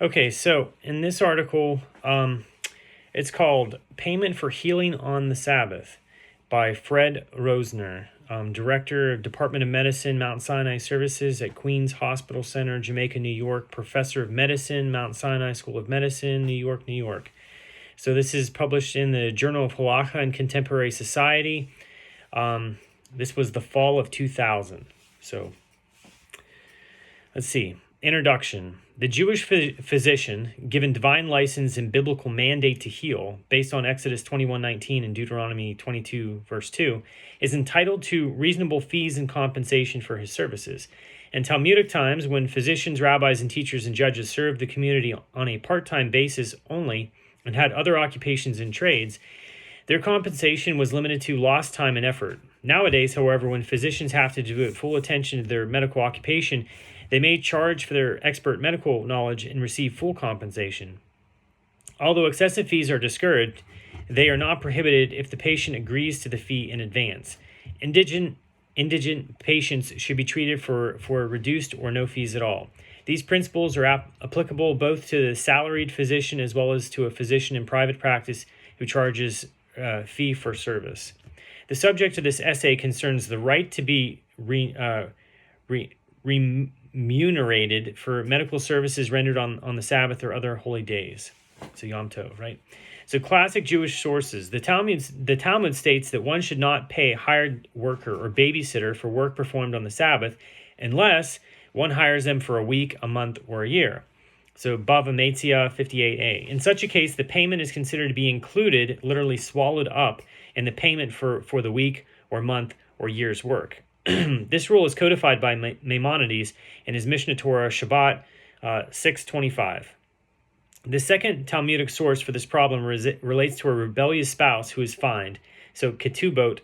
Okay, so in this article, it's called Payment for Healing on the Sabbath by Fred Rosner, Director of Department of Medicine, Mount Sinai Services at Queens Hospital Center, Jamaica, New York, Professor of Medicine, Mount Sinai School of Medicine, New York, New York. So this is published in the Journal of Halacha and Contemporary Society. This was the fall of 2000. So let's see. Introduction. The Jewish physician, given divine license and biblical mandate to heal, based on Exodus 21:19 and Deuteronomy 22, verse 2, is entitled to reasonable fees and compensation for his services. In Talmudic times, when physicians, rabbis, and teachers and judges served the community on a part-time basis only and had other occupations and trades, their compensation was limited to lost time and effort. Nowadays, however, when physicians have to devote full attention to their medical occupation, they may charge for their expert medical knowledge and receive full compensation. Although excessive fees are discouraged, they are not prohibited if the patient agrees to the fee in advance. Indigent patients should be treated for reduced or no fees at all. These principles are applicable both to the salaried physician as well as to a physician in private practice who charges fee for service. The subject of this essay concerns the right to be remunerated for medical services rendered on the Sabbath or other holy days. So Yom Tov, right? So classic Jewish sources. The Talmud states that one should not pay a hired worker or babysitter for work performed on the Sabbath unless one hires them for a week, a month, or a year. So Bava Metzia 58a. In such a case, the payment is considered to be included, literally swallowed up, in the payment for the week or month or year's work. This rule is codified by Maimonides in his Mishnah Torah Shabbat 6:25. The second Talmudic source for this problem relates to a rebellious spouse who is fined. So Ketubot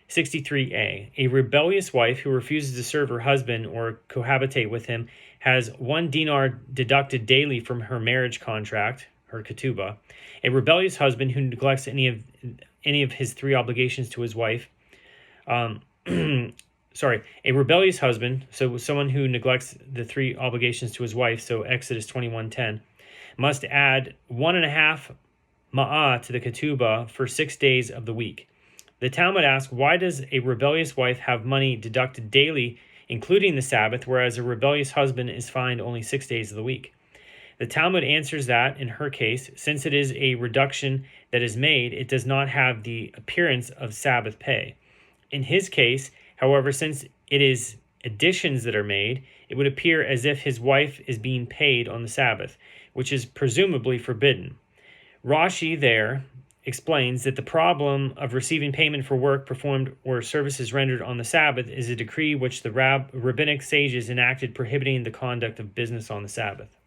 63a. A rebellious wife who refuses to serve her husband or cohabitate with him has 1 dinar deducted daily from her marriage contract, her ketubah. A rebellious husband who neglects any of his 3 obligations to his wife. A rebellious husband, so someone who neglects the 3 obligations to his wife, so Exodus 21:10, must add 1.5 ma'ah to the ketubah for 6 days of the week. The Talmud asks, why does a rebellious wife have money deducted daily, including the Sabbath, whereas a rebellious husband is fined only 6 days of the week? The Talmud answers that, in her case, since it is a reduction that is made, it does not have the appearance of Sabbath pay. In his case, however, since it is additions that are made, it would appear as if his wife is being paid on the Sabbath, which is presumably forbidden. Rashi there explains that the problem of receiving payment for work performed or services rendered on the Sabbath is a decree which the rabbinic sages enacted prohibiting the conduct of business on the Sabbath.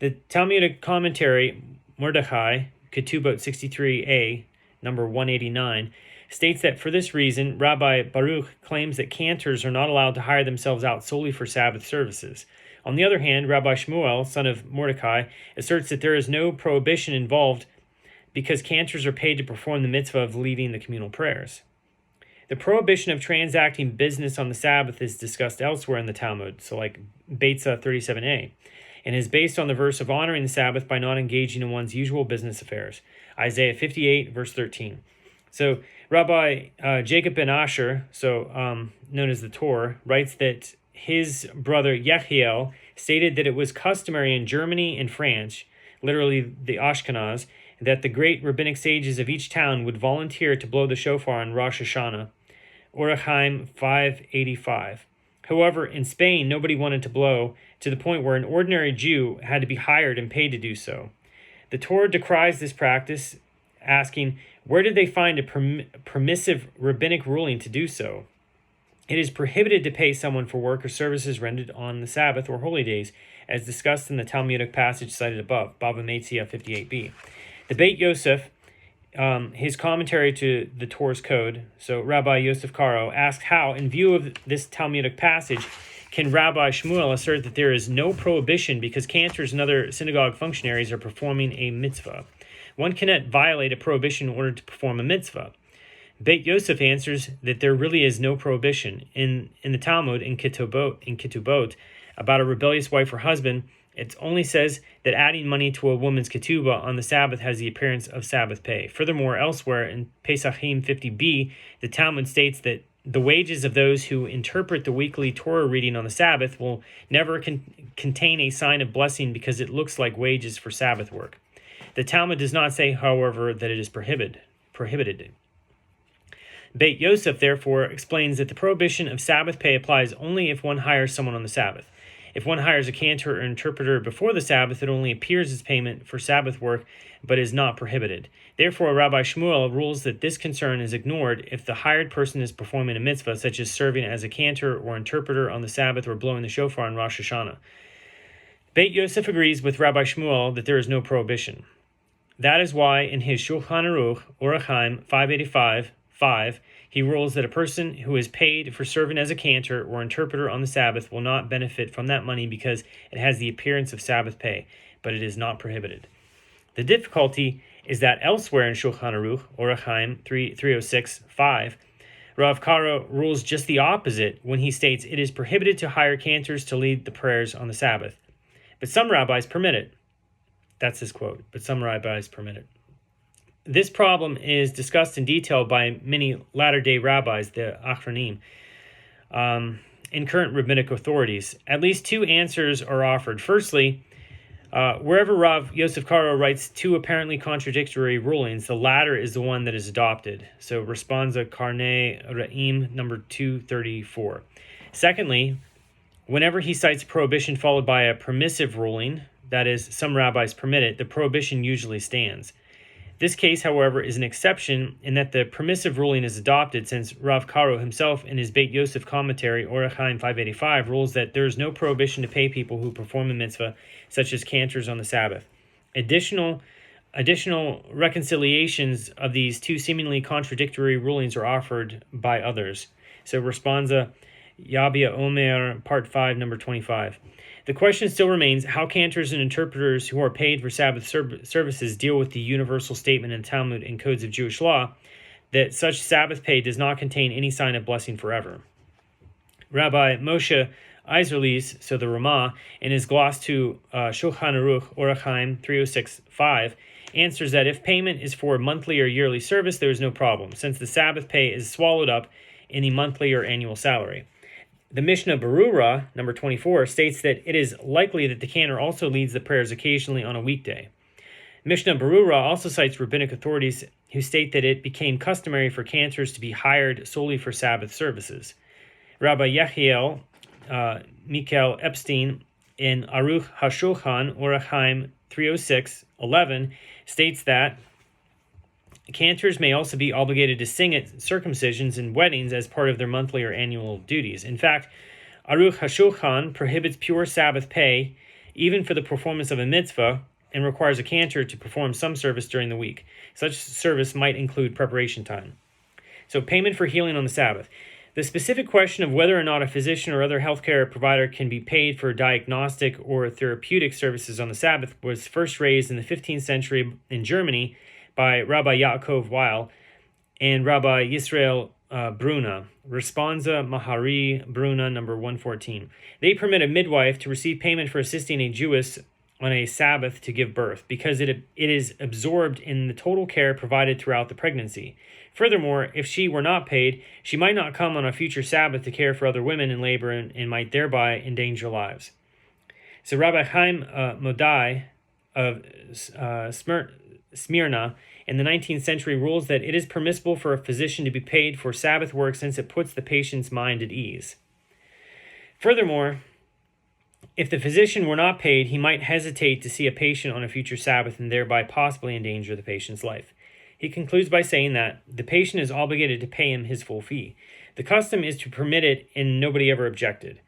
The Talmudic commentary, Mordechai, Ketubot 63a, number 189, states that for this reason, Rabbi Baruch claims that cantors are not allowed to hire themselves out solely for Sabbath services. On the other hand, Rabbi Shmuel, son of Mordecai, asserts that there is no prohibition involved because cantors are paid to perform the mitzvah of leading the communal prayers. The prohibition of transacting business on the Sabbath is discussed elsewhere in the Talmud, so like Beitzah 37a, and is based on the verse of honoring the Sabbath by not engaging in one's usual business affairs, Isaiah 58, verse 13. So Rabbi Jacob ben Asher, known as the Torah, writes that his brother Yechiel stated that it was customary in Germany and France, literally the Ashkenaz, that the great rabbinic sages of each town would volunteer to blow the shofar on Rosh Hashanah, Orach Chaim 585. However, in Spain, nobody wanted to blow, to the point where an ordinary Jew had to be hired and paid to do so. The Torah decries this practice, asking, where did they find a permissive rabbinic ruling to do so? It is prohibited to pay someone for work or services rendered on the Sabbath or holy days, as discussed in the Talmudic passage cited above, Bava Metzia 58b. The Beit Yosef, his commentary to the Torah's code, so Rabbi Yosef Karo, asked how, in view of this Talmudic passage, can Rabbi Shmuel assert that there is no prohibition because cantors and other synagogue functionaries are performing a mitzvah? One cannot violate a prohibition in order to perform a mitzvah. Beit Yosef answers that there really is no prohibition. In the Talmud, in Ketubot, about a rebellious wife or husband, It only says that adding money to a woman's ketubah on the Sabbath has the appearance of Sabbath pay. Furthermore, elsewhere in Pesachim 50b, the Talmud states that the wages of those who interpret the weekly Torah reading on the Sabbath will never contain a sign of blessing because it looks like wages for Sabbath work. The Talmud does not say, however, that it is prohibited. Beit Yosef, therefore, explains that the prohibition of Sabbath pay applies only if one hires someone on the Sabbath. If one hires a cantor or interpreter before the Sabbath, it only appears as payment for Sabbath work, but is not prohibited. Therefore, Rabbi Shmuel rules that this concern is ignored if the hired person is performing a mitzvah, such as serving as a cantor or interpreter on the Sabbath or blowing the shofar on Rosh Hashanah. Beit Yosef agrees with Rabbi Shmuel that there is no prohibition. That is why in his Shulchan Aruch, Orach Chaim 585:5, he rules that a person who is paid for serving as a cantor or interpreter on the Sabbath will not benefit from that money because it has the appearance of Sabbath pay, but it is not prohibited. The difficulty is that elsewhere in Shulchan Aruch, Orach Chaim 306:5, Rav Karo rules just the opposite when he states it is prohibited to hire cantors to lead the prayers on the Sabbath. But some rabbis permit it. That's his quote, but some rabbis permit it. This problem is discussed in detail by many latter-day rabbis, the Achronim, in current rabbinic authorities. At least two answers are offered. Firstly, wherever Rav Yosef Karo writes two apparently contradictory rulings, the latter is the one that is adopted. So Responsa Karnei Ra'im number 234. Secondly, whenever he cites prohibition followed by a permissive ruling, that is, some rabbis permit it, the prohibition usually stands. This case, however, is an exception in that the permissive ruling is adopted, since Rav Karo himself in his Beit Yosef commentary, Orach Chaim 585, rules that there is no prohibition to pay people who perform a mitzvah, such as cantors on the Sabbath. Additional reconciliations of these two seemingly contradictory rulings are offered by others. So Responsa Yabia Omer, Part 5, number 25. The question still remains how cantors and interpreters who are paid for Sabbath services deal with the universal statement in Talmud and codes of Jewish law that such Sabbath pay does not contain any sign of blessing forever. Rabbi Moshe Eiserles, so the Ramah, in his gloss to Shulchan Aruch, Orach Chaim 306:5, answers that if payment is for monthly or yearly service, there is no problem, since the Sabbath pay is swallowed up in the monthly or annual salary. The Mishnah Berurah, number 24, states that it is likely that the cantor also leads the prayers occasionally on a weekday. Mishnah Berurah also cites rabbinic authorities who state that it became customary for cantors to be hired solely for Sabbath services. Rabbi Yechiel Michael Epstein in Aruch HaShulchan, Orach Chaim 306:11, states that cantors may also be obligated to sing at circumcisions and weddings as part of their monthly or annual duties. In fact, Aruch HaShulchan prohibits pure Sabbath pay even for the performance of a mitzvah and requires a cantor to perform some service during the week. Such service might include preparation time. So payment for healing on the Sabbath. The specific question of whether or not a physician or other healthcare provider can be paid for diagnostic or therapeutic services on the Sabbath was first raised in the 15th century in Germany by Rabbi Yaakov Weil and Rabbi Yisrael Bruna, Responsa Mahari Bruna, number 114. They permit a midwife to receive payment for assisting a Jewess on a Sabbath to give birth, because it is absorbed in the total care provided throughout the pregnancy. Furthermore, if she were not paid, she might not come on a future Sabbath to care for other women in labor and might thereby endanger lives. So Rabbi Chaim Modai of Smyrna in the 19th century rules that it is permissible for a physician to be paid for Sabbath work since it puts the patient's mind at ease. Furthermore, if the physician were not paid, he might hesitate to see a patient on a future Sabbath and thereby possibly endanger the patient's life. He concludes by saying that the patient is obligated to pay him his full fee. The custom is to permit it, and nobody ever objected.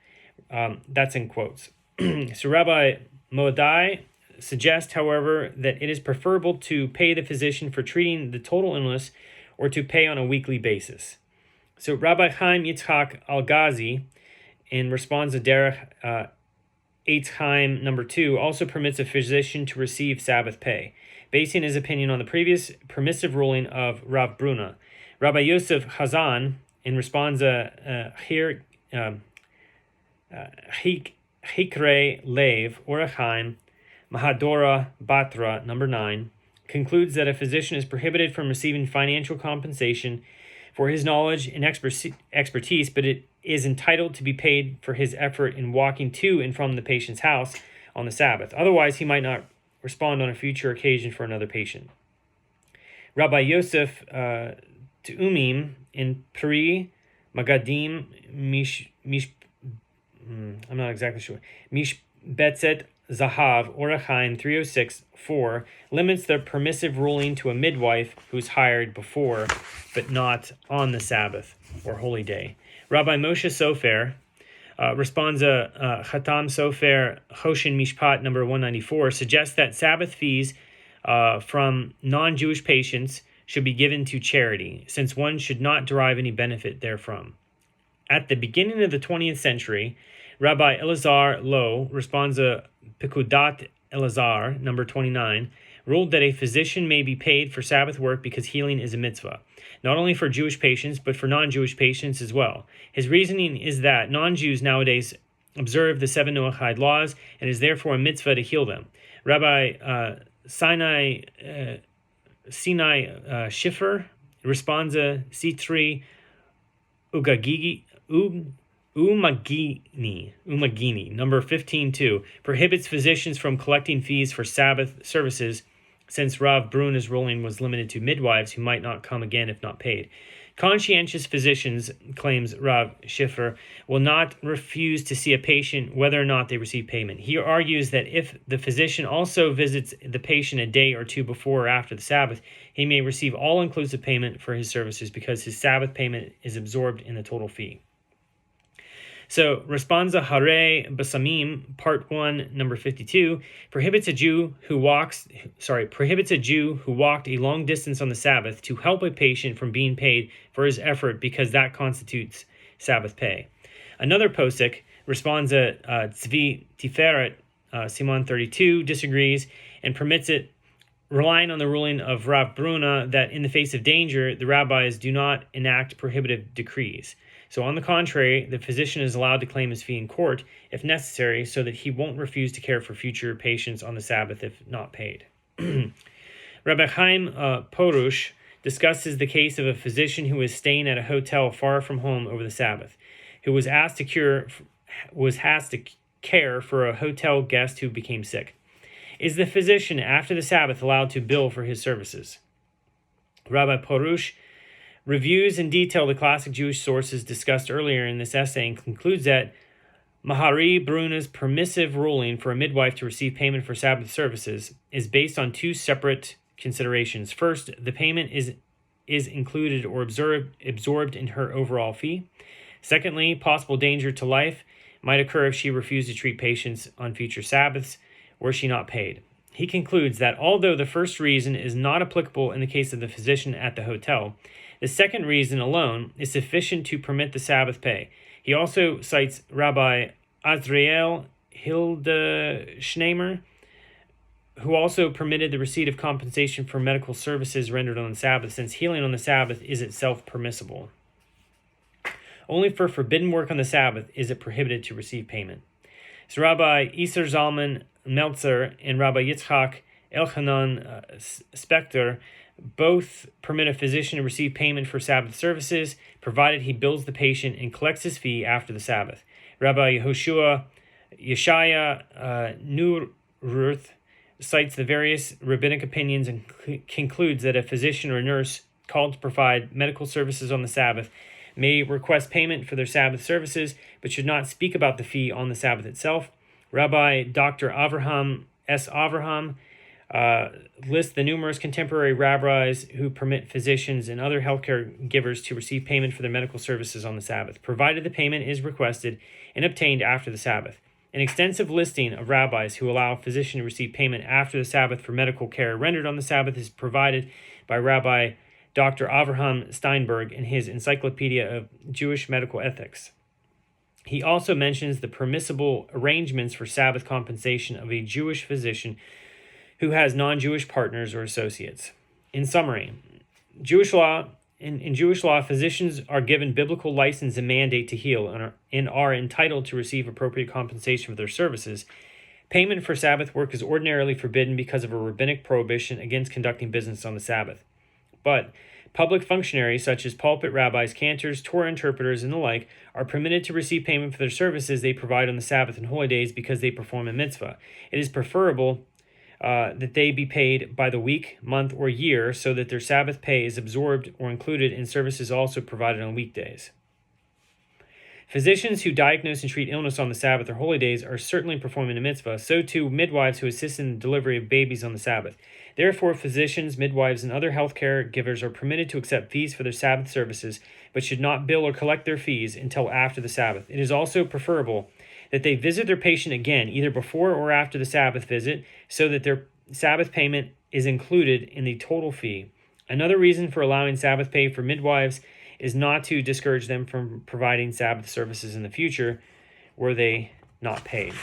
That's in quotes. So Rabbi Modai suggests, however, that it is preferable to pay the physician for treating the total illness or to pay on a weekly basis. So Rabbi Chaim Yitzchak Al-Ghazi, in response to Derech Eitz Chaim number 2, also permits a physician to receive Sabbath pay, basing his opinion on the previous permissive ruling of Rav Bruna. Rabbi Yosef Chazan, in response to Chikre Lev, Orach Chaim, Mahadora Batra, number 9, concludes that a physician is prohibited from receiving financial compensation for his knowledge and expertise, but it is entitled to be paid for his effort in walking to and from the patient's house on the Sabbath. Otherwise, he might not respond on a future occasion for another patient. Rabbi Yosef Teumim in Pri Magadim I'm not exactly sure. Mishbetzet Zahav Orach Chaim 306-4 limits the permissive ruling to a midwife who's hired before, but not on the Sabbath or holy day. Rabbi Moshe Sofer responds Chatam Sofer Hoshin Mishpat number 194 suggests that Sabbath fees from non-Jewish patients should be given to charity, since one should not derive any benefit therefrom. At the beginning of the 20th century, Rabbi Elazar Lo, Responsa Pekudat Elazar, number 29, ruled that a physician may be paid for Sabbath work because healing is a mitzvah, not only for Jewish patients, but for non-Jewish patients as well. His reasoning is that non-Jews nowadays observe the 7 Noahide laws, and is therefore a mitzvah to heal them. Rabbi Sinai Schiffer, Responsa C3 Umagini, number 15-2, prohibits physicians from collecting fees for Sabbath services, since Rav Bruna's ruling was limited to midwives who might not come again if not paid. Conscientious physicians, claims Rav Schiffer, will not refuse to see a patient whether or not they receive payment. He argues that if the physician also visits the patient a day or two before or after the Sabbath, he may receive all-inclusive payment for his services because his Sabbath payment is absorbed in the total fee. So, Responsa Hare Basamim, Part 1, number 52, prohibits a Jew who walked a long distance on the Sabbath to help a patient from being paid for his effort because that constitutes Sabbath pay. Another posek, Responsa Tzvi Tiferet, Simon 32, disagrees and permits it, relying on the ruling of Rav Bruna that in the face of danger, the rabbis do not enact prohibitive decrees. So on the contrary, the physician is allowed to claim his fee in court if necessary so that he won't refuse to care for future patients on the Sabbath if not paid. Rabbi Chaim Porush discusses the case of a physician who was staying at a hotel far from home over the Sabbath, who was asked to care for a hotel guest who became sick. Is the physician after the Sabbath allowed to bill for his services? Rabbi Porush reviews in detail the classic Jewish sources discussed earlier in this essay and concludes that Mahari Bruna's permissive ruling for a midwife to receive payment for Sabbath services is based on two separate considerations. First, the payment is included or absorbed in her overall fee. Secondly, possible danger to life might occur if she refused to treat patients on future Sabbaths were she not paid. He concludes that although the first reason is not applicable in the case of the physician at the hotel, the second reason alone is sufficient to permit the Sabbath pay. He also cites Rabbi Azrael Hildesheimer, who also permitted the receipt of compensation for medical services rendered on the Sabbath, since healing on the Sabbath is itself permissible. Only for forbidden work on the Sabbath is it prohibited to receive payment. So Rabbi Iser Zalman Meltzer and Rabbi Yitzchak Elchanan Spector both permit a physician to receive payment for Sabbath services, provided he bills the patient and collects his fee after the Sabbath. Rabbi Yehoshua Yeshaya Nurruth cites the various rabbinic opinions and concludes that a physician or nurse called to provide medical services on the Sabbath may request payment for their Sabbath services, but should not speak about the fee on the Sabbath itself. Rabbi Dr. Avraham S. Avraham lists the numerous contemporary rabbis who permit physicians and other healthcare givers to receive payment for their medical services on the Sabbath, provided the payment is requested and obtained after the Sabbath. An extensive listing of rabbis who allow a physician to receive payment after the Sabbath for medical care rendered on the Sabbath is provided by Rabbi Dr. Avraham Steinberg in his Encyclopedia of Jewish Medical Ethics. He also mentions the permissible arrangements for Sabbath compensation of a Jewish physician who has non-Jewish partners or associates. In summary, Jewish law in Jewish law, physicians are given biblical license and mandate to heal and are entitled to receive appropriate compensation for their services. Payment for Sabbath work is ordinarily forbidden because of a rabbinic prohibition against conducting business on the Sabbath. But public functionaries such as pulpit rabbis, cantors, Torah interpreters, and the like are permitted to receive payment for their services they provide on the Sabbath and holy days because they perform a mitzvah. It is preferable that they be paid by the week, month, or year so that their Sabbath pay is absorbed or included in services also provided on weekdays. Physicians who diagnose and treat illness on the Sabbath or holy days are certainly performing a mitzvah. So too midwives who assist in the delivery of babies on the Sabbath. Therefore, physicians, midwives, and other health care givers are permitted to accept fees for their Sabbath services, but should not bill or collect their fees until after the Sabbath. It is also preferable that they visit their patient again, either before or after the Sabbath visit, so that their Sabbath payment is included in the total fee. Another reason for allowing Sabbath pay for midwives is not to discourage them from providing Sabbath services in the future were they not paid.